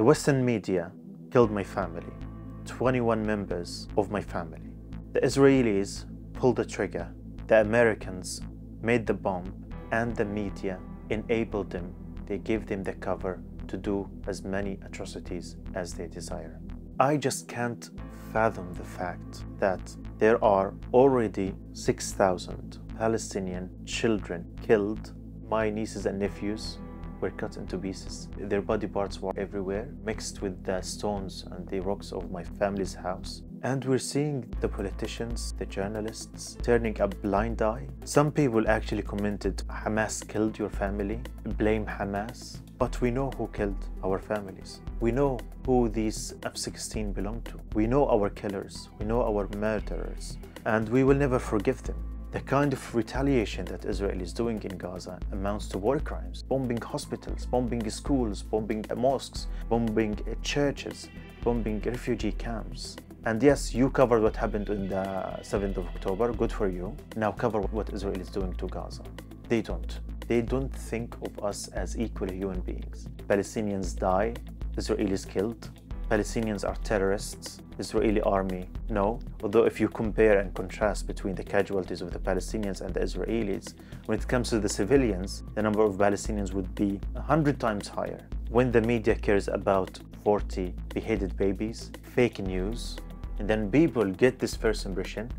The Western media killed my family, 21 members of my family. The Israelis pulled the trigger, the Americans made the bomb, and the media enabled them. They gave them the cover to do as many atrocities as they desire. I just can't fathom the fact that there are already 6,000 Palestinian children killed. My nieces and nephews were cut into pieces. Their body parts were everywhere, mixed with the stones and the rocks of my family's house. And we're seeing the politicians, the journalists, turning a blind eye. Some people actually commented, Hamas killed your family, blame Hamas. But we know who killed our families. We know who these F-16 belong to. We know our killers, we know our murderers, and we will never forgive them. The kind of retaliation that Israel is doing in Gaza amounts to war crimes. Bombing hospitals, bombing schools, bombing mosques, bombing churches, bombing refugee camps. And yes, you covered what happened on the 7th of October, good for you. Now cover what Israel is doing to Gaza. They don't. They don't think of us as equally human beings. Palestinians die, Israelis killed. Palestinians are terrorists, Israeli army, no. Although if you compare and contrast between the casualties of the Palestinians and the Israelis, when it comes to the civilians, the number of Palestinians would be 100 times higher. When the media cares about 40 beheaded babies, fake news, and then people get this first impression,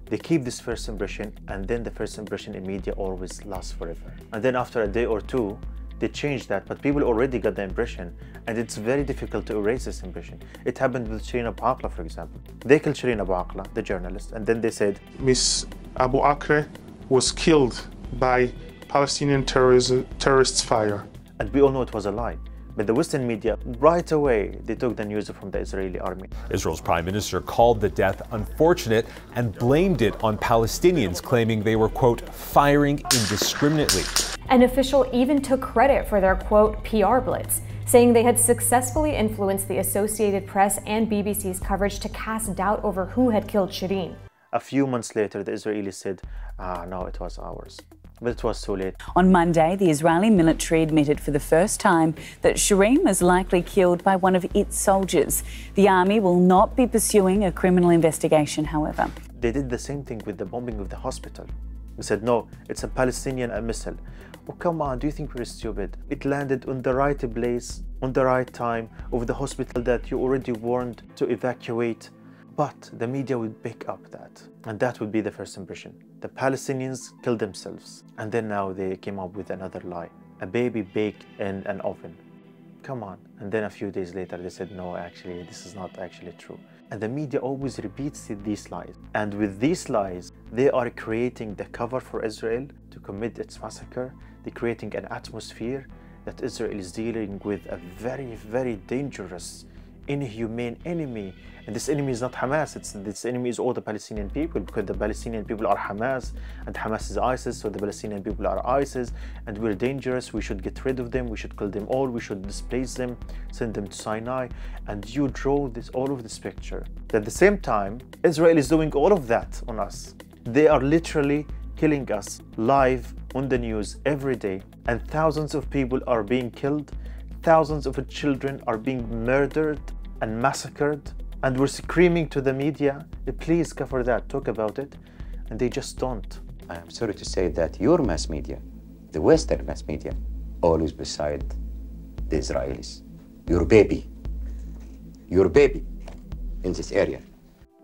they keep this first impression, and then the first impression in media always lasts forever. And then after a day or two, they change that, but people already got the impression, and it's very difficult to erase this impression. It happened with Shireen Abu Akleh, for example. They killed Shireen Abu Akleh, the journalist, and then they said, Miss Abu Akleh was killed by Palestinian terrorists' fire. And we all know it was a lie. But the Western media, right away, they took the news from the Israeli army. Israel's prime minister called the death unfortunate and blamed it on Palestinians, claiming they were, quote, firing indiscriminately. An official even took credit for their, quote, PR blitz, saying they had successfully influenced the Associated Press and BBC's coverage to cast doubt over who had killed Shireen. A few months later, the Israelis said, no, it was ours. But it was too late. On Monday, the Israeli military admitted for the first time that Shireen was likely killed by one of its soldiers. The army will not be pursuing a criminal investigation, however. They did the same thing with the bombing of the hospital. They said, no, it's a Palestinian missile. Oh, come on, do you think we're stupid? It landed on the right place, on the right time, over the hospital that you already warned to evacuate. But the media would pick up that, and that would be the first impression. The Palestinians killed themselves, and then now they came up with another lie. A baby baked in an oven. Come on. And then a few days later they said, no, actually, this is not actually true. And the media always repeats these lies. And with these lies, they are creating the cover for Israel to commit its massacre. They're creating an atmosphere that Israel is dealing with a very, very dangerous, inhumane enemy. And this enemy is not Hamas, this enemy is all the Palestinian people, because the Palestinian people are Hamas, and Hamas is ISIS, so the Palestinian people are ISIS, and we're dangerous, we should get rid of them, we should kill them all, we should displace them, send them to Sinai. And you draw all of this picture. At the same time, Israel is doing all of that on us. They are literally killing us live on the news every day, and thousands of people are being killed, thousands of children are being murdered and massacred. And we're screaming to the media, please cover that, talk about it, and they just don't. I am sorry to say that your mass media, the Western mass media, always beside the Israelis. Your baby in this area.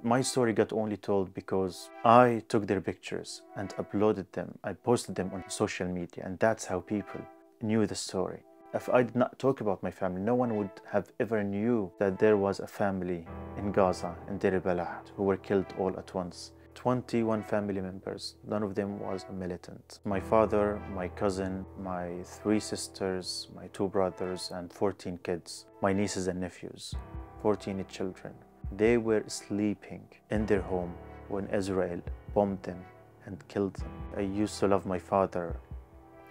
My story got only told because I took their pictures and uploaded them. I posted them on social media, and that's how people knew the story. If I did not talk about my family, no one would have ever knew that there was a family in Gaza, in Deir al-Balah, who were killed all at once. 21 family members, none of them was a militant. My father, my cousin, my 3 sisters, my 2 brothers, and 14 kids. My nieces and nephews, 14 children. They were sleeping in their home when Israel bombed them and killed them. I used to love my father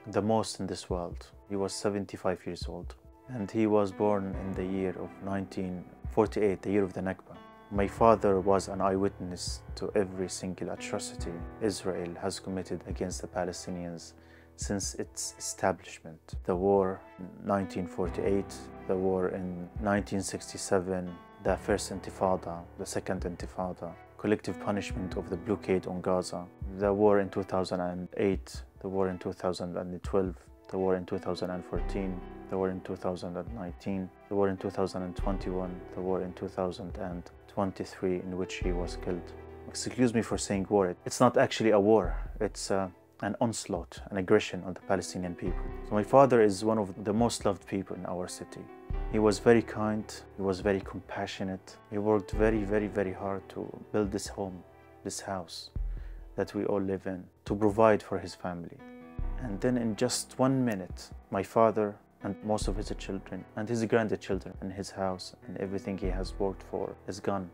the most in this world. He was 75 years old, and he was born in the year of 1948, the year of the Nakba. My father was an eyewitness to every single atrocity Israel has committed against the Palestinians since its establishment. The war in 1948, the war in 1967, the First Intifada, the Second Intifada, collective punishment of the blockade on Gaza, the war in 2008, the war in 2012, the war in 2014, the war in 2019, the war in 2021, the war in 2023 in which he was killed. Excuse me for saying war. It's not actually a war. It's an onslaught, an aggression on the Palestinian people. So my father is one of the most loved people in our city. He was very kind, he was very compassionate. He worked very, very, very hard to build this home, this house that we all live in, to provide for his family. And then in just 1 minute, my father and most of his children and his grandchildren and his house and everything he has worked for is gone.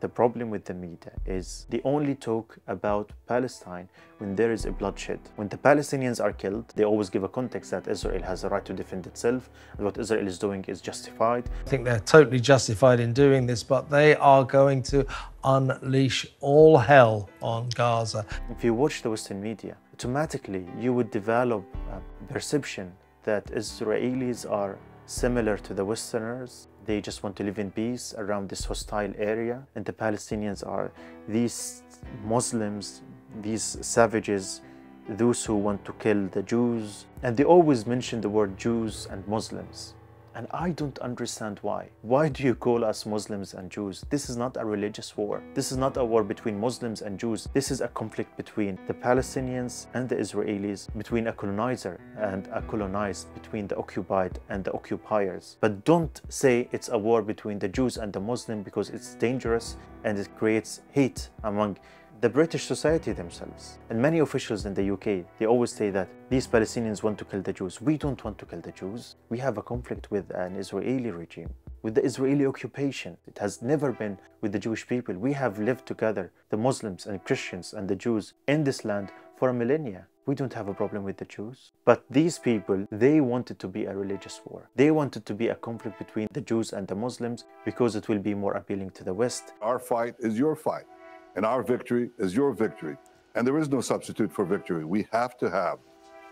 The problem with the media is they only talk about Palestine when there is a bloodshed. When the Palestinians are killed, they always give a context that Israel has a right to defend itself and what Israel is doing is justified. I think they're totally justified in doing this, but they are going to unleash all hell on Gaza. If you watch the Western media, automatically you would develop a perception that Israelis are similar to the Westerners. They just want to live in peace around this hostile area, and the Palestinians are these Muslims, these savages, those who want to kill the Jews. And they always mention the word Jews and Muslims. And I don't understand why. Why do you call us Muslims and Jews? This is not a religious war. This is not a war between Muslims and Jews. This is a conflict between the Palestinians and the Israelis, between a colonizer and a colonized, between the occupied and the occupiers. But don't say it's a war between the Jews and the Muslims, because it's dangerous and it creates hate among the British society themselves. And many officials in the UK, they always say that these Palestinians want to kill the Jews. We don't want to kill the Jews. We have a conflict with an Israeli regime, with the Israeli occupation. It has never been with the Jewish people. We have lived together, the Muslims and Christians and the Jews, in this land for a millennia. We don't have a problem with the Jews. But these people, they wanted to be a religious war. They wanted to be a conflict between the Jews and the Muslims because it will be more appealing to the West. Our fight is your fight. And our victory is your victory. And there is no substitute for victory. We have to have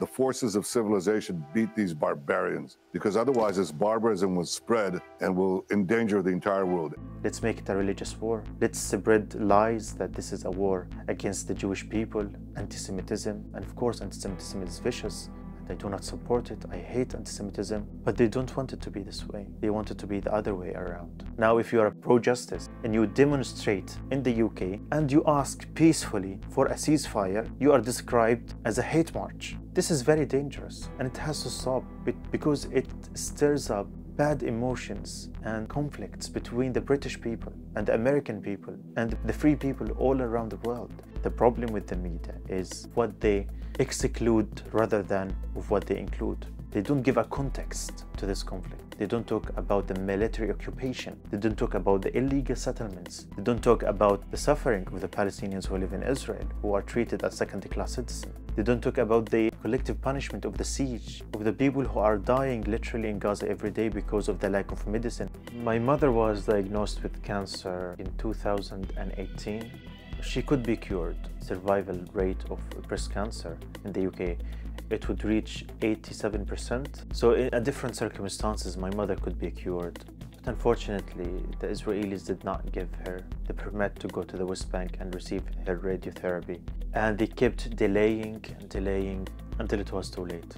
the forces of civilization beat these barbarians, because otherwise this barbarism will spread and will endanger the entire world. Let's make it a religious war. Let's spread lies that this is a war against the Jewish people, anti-Semitism, and of course anti-Semitism is vicious. I do not support it. I hate anti-Semitism, but they don't want it to be this way. They want it to be the other way around. Now, if you are pro-justice and you demonstrate in the UK and you ask peacefully for a ceasefire, you are described as a hate march. This is very dangerous and it has to stop because it stirs up bad emotions and conflicts between the British people and the American people and the free people all around the world. The problem with the media is what they exclude rather than what they include. They don't give a context to this conflict. They don't talk about the military occupation. They don't talk about the illegal settlements. They don't talk about the suffering of the Palestinians who live in Israel, who are treated as second-class citizens. They don't talk about the collective punishment of the siege, of the people who are dying literally in Gaza every day because of the lack of medicine. My mother was diagnosed with cancer in 2018. She could be cured. Survival rate of breast cancer in the UK, it would reach 87%. So in different circumstances, my mother could be cured. But unfortunately, the Israelis did not give her the permit to go to the West Bank and receive her radiotherapy. And they kept delaying and delaying until it was too late.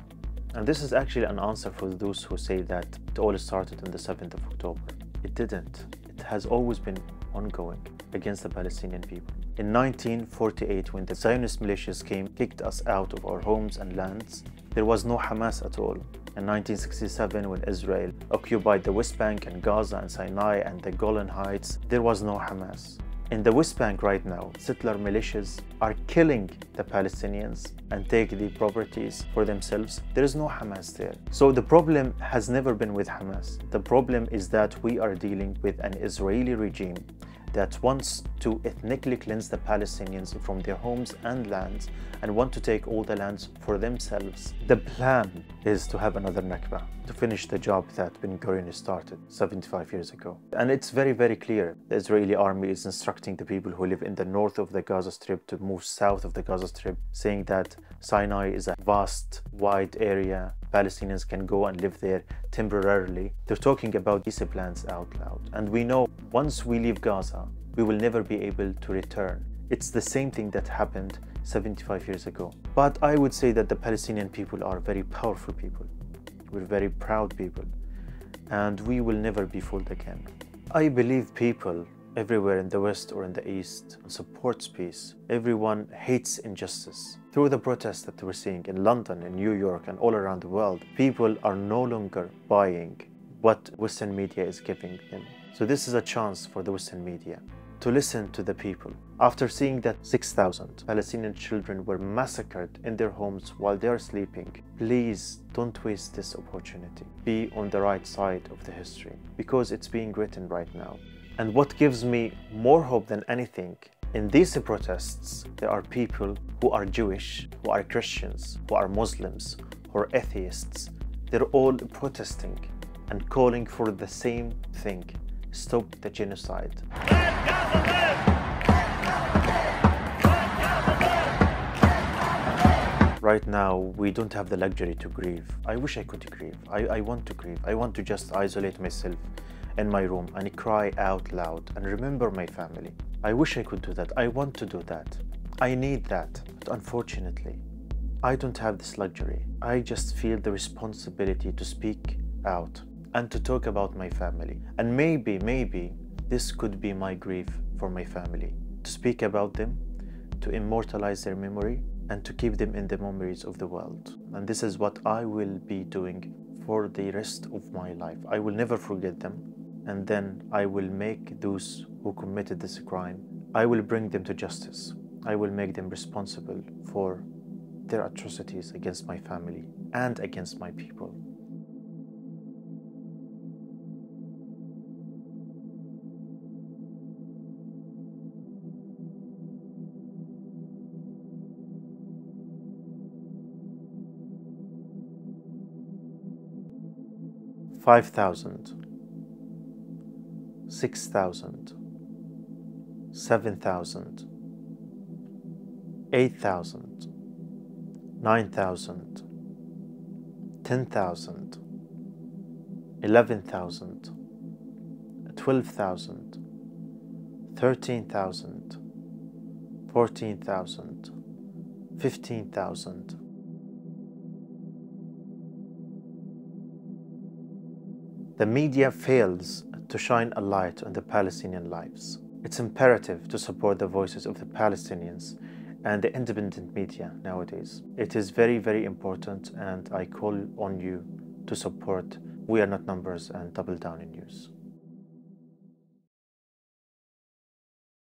And this is actually an answer for those who say that it all started on the 7th of October. It didn't. It has always been ongoing against the Palestinian people. In 1948, when the Zionist militias kicked us out of our homes and lands, there was no Hamas at all. In 1967, when Israel occupied the West Bank and Gaza and Sinai and the Golan Heights, there was no Hamas. In the West Bank right now, settler militias are killing the Palestinians and take the properties for themselves. There is no Hamas there. So the problem has never been with Hamas. The problem is that we are dealing with an Israeli regime that wants to ethnically cleanse the Palestinians from their homes and lands and want to take all the lands for themselves. The plan is to have another Nakba, to finish the job that Ben Gurion started 75 years ago. And it's very, very clear. The Israeli army is instructing the people who live in the north of the Gaza Strip to move south of the Gaza Strip, saying that Sinai is a vast, wide area. Palestinians can go and live there temporarily. They're talking about these plans out loud. And we know once we leave Gaza, we will never be able to return. It's the same thing that happened 75 years ago. But I would say that the Palestinian people are very powerful people. We're very proud people. And we will never be fooled again. I believe people everywhere in the West or in the East supports peace. Everyone hates injustice. Through the protests that we're seeing in London, in New York, and all around the world, people are no longer buying what Western media is giving them. So this is a chance for the Western media to listen to the people. After seeing that 6,000 Palestinian children were massacred in their homes while they are sleeping, please don't waste this opportunity. Be on the right side of the history, because it's being written right now. And what gives me more hope than anything, in these protests, there are people who are Jewish, who are Christians, who are Muslims, who are atheists. They're all protesting and calling for the same thing: stop the genocide. Right now, we don't have the luxury to grieve. I wish I could grieve. I want to grieve. I want to just isolate myself in my room and cry out loud and remember my family. I wish I could do that. I want to do that. I need that. But unfortunately, I don't have this luxury. I just feel the responsibility to speak out and to talk about my family. And maybe this could be my grief for my family. To speak about them, to immortalize their memory, and to keep them in the memories of the world. And this is what I will be doing for the rest of my life. I will never forget them. And then I will make those who committed this crime, I will bring them to justice. I will make them responsible for their atrocities against my family and against my people. $5,000, $6,000, $7,000, $8,000, $9,000, $10,000, $11,000, $12,000, $13,000, $14,000, $15,000. The media fails to shine a light on the Palestinian lives. It's imperative to support the voices of the Palestinians and the independent media nowadays. It is very, very important, and I call on you to support We Are Not Numbers and Double Down in News.